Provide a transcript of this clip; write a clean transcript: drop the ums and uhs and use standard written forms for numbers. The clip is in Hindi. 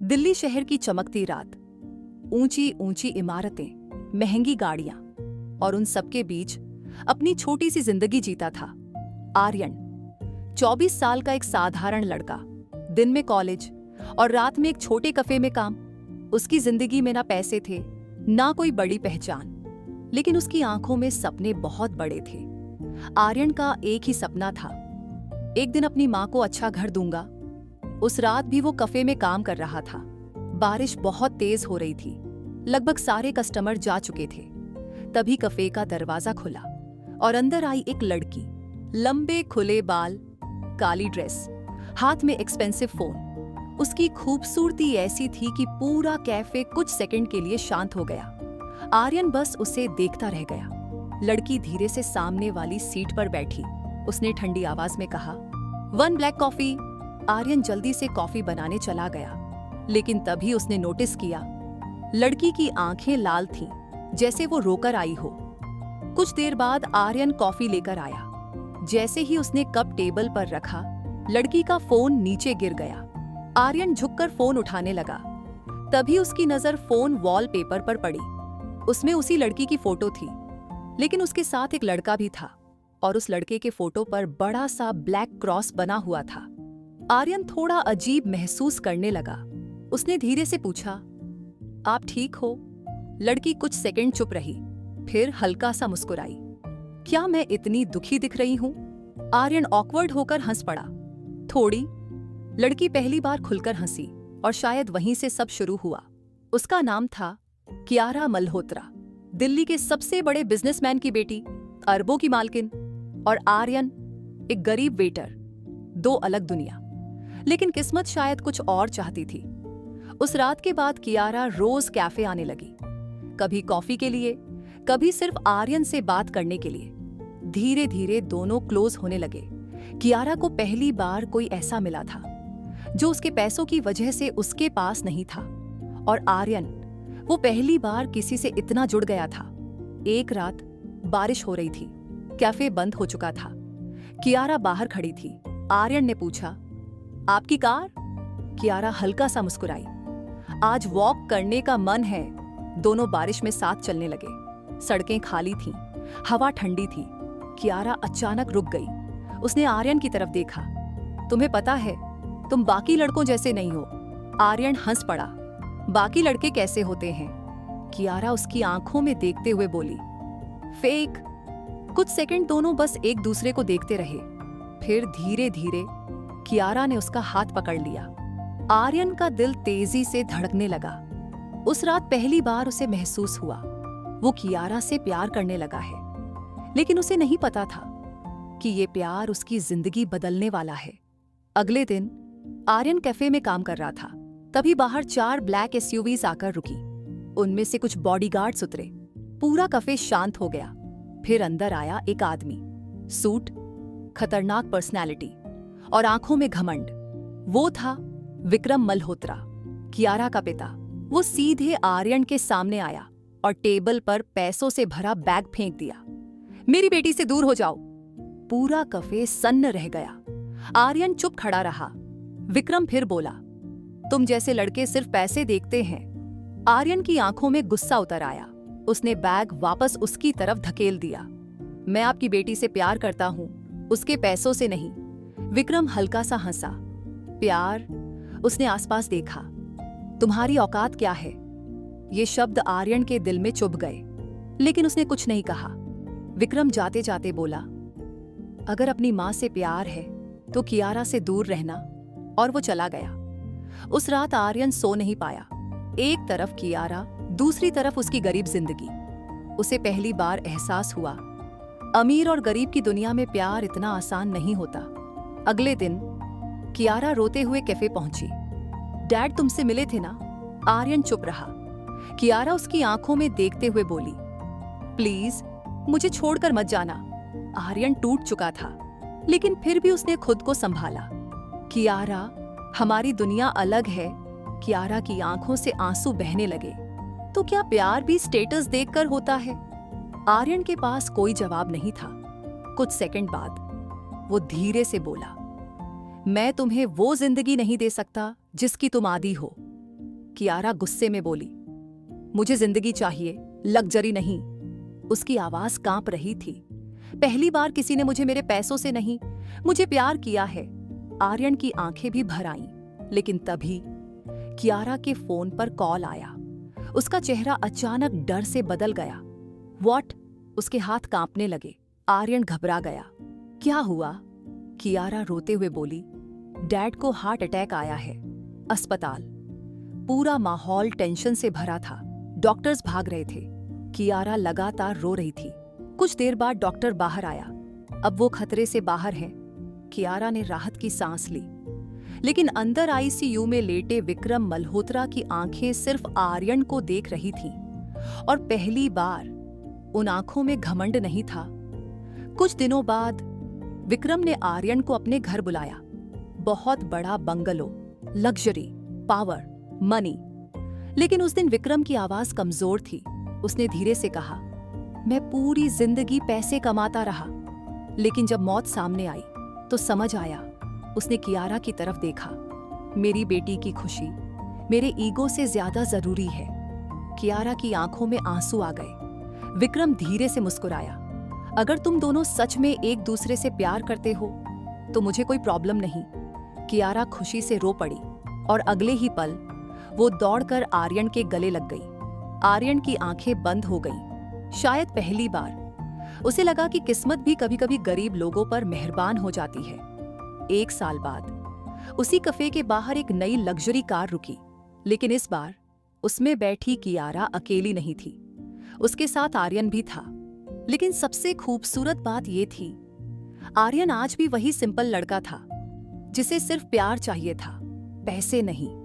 दिल्ली शहर की चमकती रात, ऊंची ऊंची इमारतें, महंगी गाड़ियां और उन सबके बीच अपनी छोटी सी जिंदगी जीता था आर्यन। 24 साल का एक साधारण लड़का, दिन में कॉलेज और रात में एक छोटे कफे में काम। उसकी जिंदगी में ना पैसे थे, ना कोई बड़ी पहचान, लेकिन उसकी आंखों में सपने बहुत बड़े थे। आर्यन का एक ही सपना था, एक दिन अपनी मां को अच्छा घर दूंगा। उस रात भी वो कफे में काम कर रहा था। बारिश बहुत तेज हो रही थी, लगभग सारे कस्टमर जा चुके थे। तभी कफे का दरवाजा खुला और अंदर आई एक लड़की, लंबे खुले बाल, काली ड्रेस, हाथ में एक्सपेंसिव फोन। उसकी खूबसूरती ऐसी थी कि पूरा कैफे कुछ सेकंड के लिए शांत हो गया। आर्यन बस उसे देखता रह गया। लड़की धीरे से सामने वाली सीट पर बैठी। उसने ठंडी आवाज में कहा, 1 ब्लैक कॉफी। आर्यन जल्दी से कॉफी बनाने चला गया, लेकिन तभी उसने नोटिस किया लड़की की आंखें लाल थीं, जैसे वो रोकर आई हो। कुछ देर बाद आर्यन कॉफी लेकर आया। जैसे ही उसने कप टेबल पर रखा, लड़की का फोन नीचे गिर गया। आर्यन झुककर फोन उठाने लगा। तभी उसकी नजर फोन वॉलपेपर पर पड़ी। उसमें उसी लड़की की फोटो थी, लेकिन उसके साथ एक लड़का भी था और उस लड़के के फोटो पर बड़ा सा ब्लैक क्रॉस बना हुआ था। आर्यन थोड़ा अजीब महसूस करने लगा। उसने धीरे से पूछा, आप ठीक हो? लड़की कुछ सेकंड चुप रही, फिर हल्का सा मुस्कुराई। क्या मैं इतनी दुखी दिख रही हूं? आर्यन ऑकवर्ड होकर हंस पड़ा। थोड़ी। लड़की पहली बार खुलकर हंसी और शायद वहीं से सब शुरू हुआ। उसका नाम था कियारा मल्होत्रा, दिल्ली के सबसे बड़े बिजनेसमैन की बेटी, अरबों की मालकिन, और आर्यन एक गरीब वेटर। दो अलग दुनिया। लेकिन किस्मत शायद कुछ और चाहती थी। उस रात के बाद कियारा रोज कैफे आने लगी, कभी कॉफी के लिए, कभी सिर्फ आर्यन से बात करने के लिए। धीरे धीरे दोनों क्लोज होने लगे। कियारा को पहली बार कोई ऐसा मिला था जो उसके पैसों की वजह से उसके पास नहीं था, और आर्यन, वो पहली बार किसी से इतना जुड़ गया था। एक रात बारिश हो रही थी, कैफे बंद हो चुका था। कियारा बाहर खड़ी थी। आर्यन ने पूछा, आपकी कार? कियारा हल्का सा मुस्कुराई। आज वॉक करने का मन है। दोनों बारिश में साथ चलने लगे। सड़कें खाली थीं, हवा ठंडी थी। कियारा अचानक रुक गई। उसने आर्यन की तरफ देखा। तुम्हें पता है, तुम बाकी लड़कों जैसे नहीं हो। आर्यन हंस पड़ा। बाकी लड़के कैसे होते हैं? कियारा उसकी आंखों में देखते हुए बोली, फेक। कुछ सेकंड दोनों बस एक दूसरे को देखते रहे। फिर धीरे धीरे कियारा ने उसका हाथ पकड़ लिया। आर्यन का दिल तेजी से धड़कने लगा। उस रात पहली बार उसे महसूस हुआ वो कियारा से प्यार करने लगा है, लेकिन उसे नहीं पता था कि ये प्यार उसकी जिंदगी बदलने वाला है। अगले दिन आर्यन कैफे में काम कर रहा था। तभी बाहर 4 ब्लैक एसयूवीज आकर रुकी। उनमें से कुछ बॉडीगार्ड्स उतरे। पूरा कैफे शांत हो गया। फिर अंदर आया एक आदमी, सूट, खतरनाक पर्सनैलिटी और आंखों में घमंड। वो था विक्रम मल्होत्रा, कियारा का पिता। वो सीधे आर्यन के सामने आया और टेबल पर पैसों से भरा बैग फेंक दिया। मेरी बेटी से दूर हो जाओ। पूरा कैफे सन्न रह गया। आर्यन चुप खड़ा रहा। विक्रम फिर बोला, तुम जैसे लड़के सिर्फ पैसे देखते हैं। आर्यन की आंखों में गुस्सा उतर आया। उसने बैग वापस उसकी तरफ धकेल दिया। मैं आपकी बेटी से प्यार करता हूं, उसके पैसों से नहीं। विक्रम हल्का सा हंसा। प्यार? उसने आसपास देखा। तुम्हारी औकात क्या है? ये शब्द आर्यन के दिल में चुभ गए, लेकिन उसने कुछ नहीं कहा। विक्रम जाते जाते बोला, अगर अपनी मां से प्यार है तो कियारा से दूर रहना। और वो चला गया। उस रात आर्यन सो नहीं पाया। एक तरफ कियारा, दूसरी तरफ उसकी गरीब जिंदगी। उसे पहली बार एहसास हुआ, अमीर और गरीब की दुनिया में प्यार इतना आसान नहीं होता। अगले दिन कियारा रोते हुए कैफे पहुंची। डैड तुमसे मिले थे ना? आर्यन चुप रहा। कियारा उसकी आंखों में देखते हुए बोली, प्लीज मुझे छोड़कर मत जाना। आर्यन टूट चुका था, लेकिन फिर भी उसने खुद को संभाला। कियारा, हमारी दुनिया अलग है। कियारा की आंखों से आंसू बहने लगे। तो क्या प्यार भी स्टेटस देखकर होता है? आर्यन के पास कोई जवाब नहीं था। कुछ सेकंड बाद वो धीरे से बोला, मैं तुम्हें वो जिंदगी नहीं दे सकता जिसकी तुम आदी हो। कियारा गुस्से में बोली, मुझे जिंदगी चाहिए, लग्जरी नहीं। उसकी आवाज कांप रही थी। पहली बार किसी ने मुझे मेरे पैसों से नहीं, मुझे प्यार किया है। आर्यन की आंखें भी भर आईं, लेकिन तभी कियारा के फोन पर कॉल आया। उसका चेहरा अचानक डर से बदल गया। व्हाट? उसके हाथ कांपने लगे। आर्यन घबरा गया। क्या हुआ? कियारा रोते हुए बोली, डैड को हार्ट अटैक आया है, अस्पताल। पूरा माहौल टेंशन से भरा था। डॉक्टर्स भाग रहे थे। कियारा लगातार रो रही थी। कुछ देर बाद डॉक्टर बाहर आया। अब वो खतरे से बाहर है। कियारा ने राहत की सांस ली, लेकिन अंदर आईसीयू में लेटे विक्रम मल्होत्रा की आंखें सिर्फ आर्यन को देख रही थीं, और पहली बार उन आंखों में घमंड नहीं था। कुछ दिनों बाद विक्रम ने आर्यन को अपने घर बुलाया। बहुत बड़ा बंगलो, लग्जरी, पावर, मनी। लेकिन उस दिन विक्रम की आवाज कमजोर थी। उसने धीरे से कहा, मैं पूरी जिंदगी पैसे कमाता रहा, लेकिन जब मौत सामने आई तो समझ आया। उसने कियारा की तरफ देखा। मेरी बेटी की खुशी मेरे ईगो से ज्यादा जरूरी है। कियारा की आंखों में आंसू आ गए। विक्रम धीरे से मुस्कुराया। अगर तुम दोनों सच में एक दूसरे से प्यार करते हो तो मुझे कोई प्रॉब्लम नहीं। कियारा खुशी से रो पड़ी, और अगले ही पल वो दौड़कर आर्यन के गले लग गई। आर्यन की आंखें बंद हो गईं। शायद पहली बार उसे लगा कि किस्मत भी कभी-कभी गरीब लोगों पर मेहरबान हो जाती है। 1 साल बाद उसी कैफे के बाहर एक नई लग्जरी कार रुकी, लेकिन इस बार उसमें बैठी कियारा अकेली नहीं थी। उसके साथ आर्यन भी था। लेकिन सबसे खूबसूरत बात यह थी, आर्यन आज भी वही सिंपल लड़का था जिसे सिर्फ प्यार चाहिए था, पैसे नहीं।